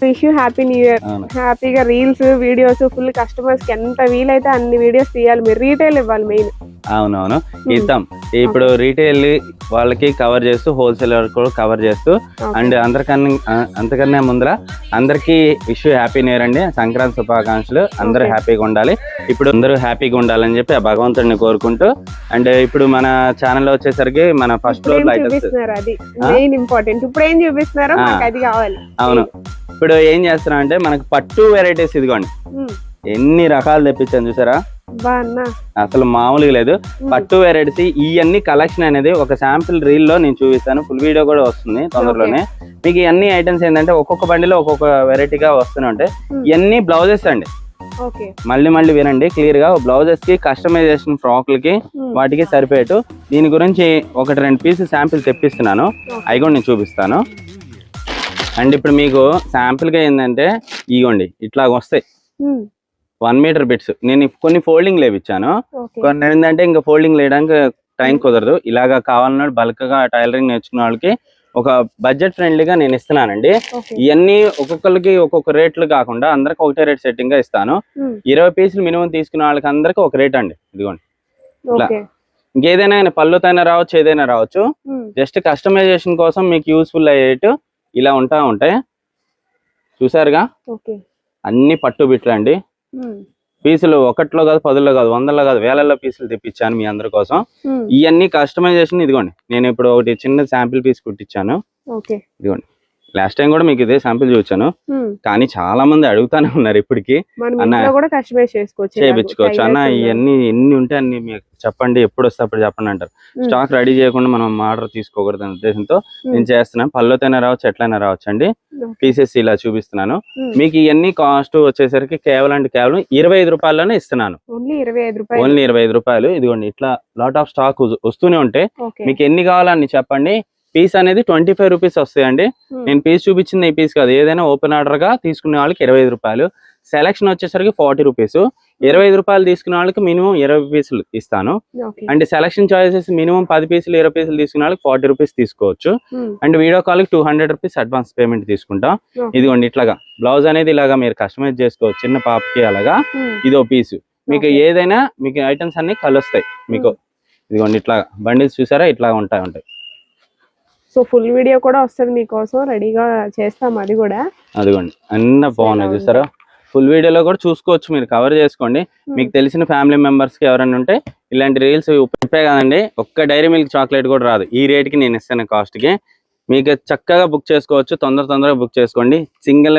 Wish you happy new year. హ్యాపీగా reels videos full customers కి ఎంత వీలైతే అన్ని వీడియోస్ తీయాలి. మీరు రీటైల్ ఇవ్వాలి మెయిన్. అవునవును ఇద్దాం. ఇప్పుడు రీటైల్ వాళ్ళకి కవర్ చేస్తూ హోల్సేలర్ కూడా కవర్ చేస్తూ అండ్ అంతకన్నా ముందర అందరికి విష్ హ్యాపీ న్యూ ఇయర్ అండి. సంక్రాంతి శుభాకాంక్షలు. అందరూ హ్యాపీగా ఉండాలి. ఇప్పుడు అందరూ హ్యాపీగా ఉండాలని చెప్పి ఆ భగవంతుడిని కోరుకుంటూ అండ్ ఇప్పుడు మన ఛానల్ వచ్చేసరికి మన ఫస్ట్ ఫ్లోర్ ఐటమ్స్ అది మెయిన్ ఇంపార్టెంట్. ఇప్పుడు ఏం చూపిస్తున్నారో మాకు అది కావాలి. అవును ఇప్పుడు ఏం చేస్తున్నా అంటే మనకు పట్టు వెరైటీస్ ఇదిగోండి ఎన్ని రకాలు తెప్పించాను చూసారా, అసలు మామూలుగా లేదు. పట్టు వెరైటీస్ ఇవన్నీ కలెక్షన్ అనేది ఒక శాంపిల్ రీల్ లో నేను చూపిస్తాను. ఫుల్ వీడియో కూడా వస్తుంది తొందరలోనే. మీకు ఇవన్నీ ఐటమ్స్ ఏంటంటే ఒక్కొక్క బండిలో ఒక్కొక్క వెరైటీగా వస్తూనే ఉంటాయి. ఇవన్నీ బ్లౌజెస్ అండి. మళ్ళీ వినండి క్లియర్ గా. బ్లౌజెస్ కి కస్టమైజేషన్ ఫ్రాక్లకి వాటికి సరిపోయేట్టు దీని గురించి 1-2 పీసెస్ శాంపిల్ తెప్పిస్తున్నాను. అవి కూడా నేను చూపిస్తాను. అండ్ ఇప్పుడు మీకు శాంపిల్ గా ఏంటంటే ఇగోండి ఇట్లా వస్తాయి 1 మీటర్ బిట్స్. నేను కొన్ని ఫోల్డింగ్ లేవిచ్చాను. కొన్ని ఏంటంటే ఇంకా ఫోల్డింగ్ లేయడానికి టైం కుదరదు. ఇలాగా కావాలన్నా బల్క్ గా టైలరింగ్ నేర్చుకున్న వాళ్ళకి ఒక బడ్జెట్ ఫ్రెండ్లీగా నేను ఇస్తున్నానండి. ఇవన్నీ ఒక్కొక్కరికి ఒక్కొక్క రేట్లు కాకుండా అందరికి ఒకటే రేట్ సెట్టింగ్ గా ఇస్తాను. 20 పీసులు మినిమం తీసుకున్న వాళ్ళకి అందరికి ఒక రేట్ అండి. ఇదిగోండి ఇట్లా. ఇంకేదైనా పళ్ళుతైనా రావచ్చు, ఏదైనా రావచ్చు. జస్ట్ కస్టమైజేషన్ కోసం మీకు యూస్ఫుల్ అయ్యేట్టు ఇలా ఉంటాయి. చూసారుగా అన్ని పట్టు బిట్లు అండి. పీసులు 1లో కాదు, 10లో కాదు, 100లో కాదు, వేలల్లో పీసులు తెప్పించాను మీ అందరి కోసం. ఇవన్నీ కస్టమైజేషన్. ఇదిగోండి నేను ఇప్పుడు ఒకటి చిన్న శాంపిల్ పీస్ కుట్టించాను. ఇదిగోండి లాస్ట్ టైం కూడా మీకు ఇదే శాంపిల్ చూపించాను. కానీ చాలా మంది అడుగుతానే ఉన్నారు ఇప్పటికి చేయించుకోవచ్చు అన్న ఇవన్నీ ఎన్ని ఉంటే అన్ని మీకు చెప్పండి, ఎప్పుడు వస్తే అప్పుడు చెప్పండి అంటారు. స్టాక్ రెడీ చేయకుండా మనం ఆర్డర్ తీసుకోకూడదు అనే ఉద్దేశంతో నేను చేస్తున్నాను. పళ్ళుతోనే రావచ్చు, ఎట్లయినా రావచ్చు అండి. పీసెస్ ఇలా చూపిస్తున్నాను మీకు. ఇవన్నీ కాస్ట్ వచ్చేసరికి కేవలం 25 రూపాయల్లోనే ఇస్తున్నాను. ఓన్లీ 25 రూపాయలు. ఇదిగోండి ఇట్లా లాట్ ఆఫ్ స్టాక్ వస్తూనే ఉంటే మీకు ఎన్ని కావాలని చెప్పండి. పీస్ అనేది 25 రూపీస్ వస్తాయండి. నేను పీస్ చూపించింది ఈ పీస్ కాదు, ఏదైనా ఓపెన్ ఆర్డర్ గా తీసుకునే వాళ్ళకి 25 రూపాయలు. సెలక్షన్ వచ్చేసరికి 40 రూపీస్. 25 రూపాయలు తీసుకునే వాళ్ళకి మినిమం 20 పీసులు ఇస్తాను. అండ్ సెలక్షన్ చాయిసెస్ మినిమం 10 పీసులు 20 పీసులు తీసుకునే వాళ్ళకి 40 రూపీస్ తీసుకోవచ్చు. అండ్ వీడియో కాల్ కి 200 రూపీస్ అడ్వాన్స్ పేమెంట్ తీసుకుంటాం. ఇదిగోండి ఇట్లాగా బ్లౌజ్ అనేది ఇలాగా మీరు కస్టమైజ్ చేసుకోవచ్చు. చిన్న పాపకి అలాగా ఇదో పీసు. మీకు ఏదైనా మీకు ఐటమ్స్ అన్ని కలుస్తాయి మీకు. ఇదిగోండి ఇట్లా బండిల్స్ చూసారా, ఇట్లా ఉంటాయి. సో ఫుల్ వీడియో కూడా వస్తుంది మీకోసం, రెడీగా చేస్తాం అది కూడా. అదిగోండి అన్న బాగున్నాయి చూసారా. ఫుల్ వీడియోలో కూడా చూసుకోవచ్చు, మీరు కవర్ చేసుకోండి. మీకు తెలిసిన ఫ్యామిలీ మెంబర్స్ కి ఎవరైనా ఉంటే ఇలాంటి రీల్స్ ఉపయోగ కదండి. ఒక్క డైరీ మిల్క్ చాక్లెట్ కూడా రాదు ఈ రేట్ కి నేను ఇస్తాను కాస్ట్ కి. మీకు చక్కగా బుక్ చేసుకోవచ్చు. తొందరగా బుక్ చేసుకోండి. సింగిల్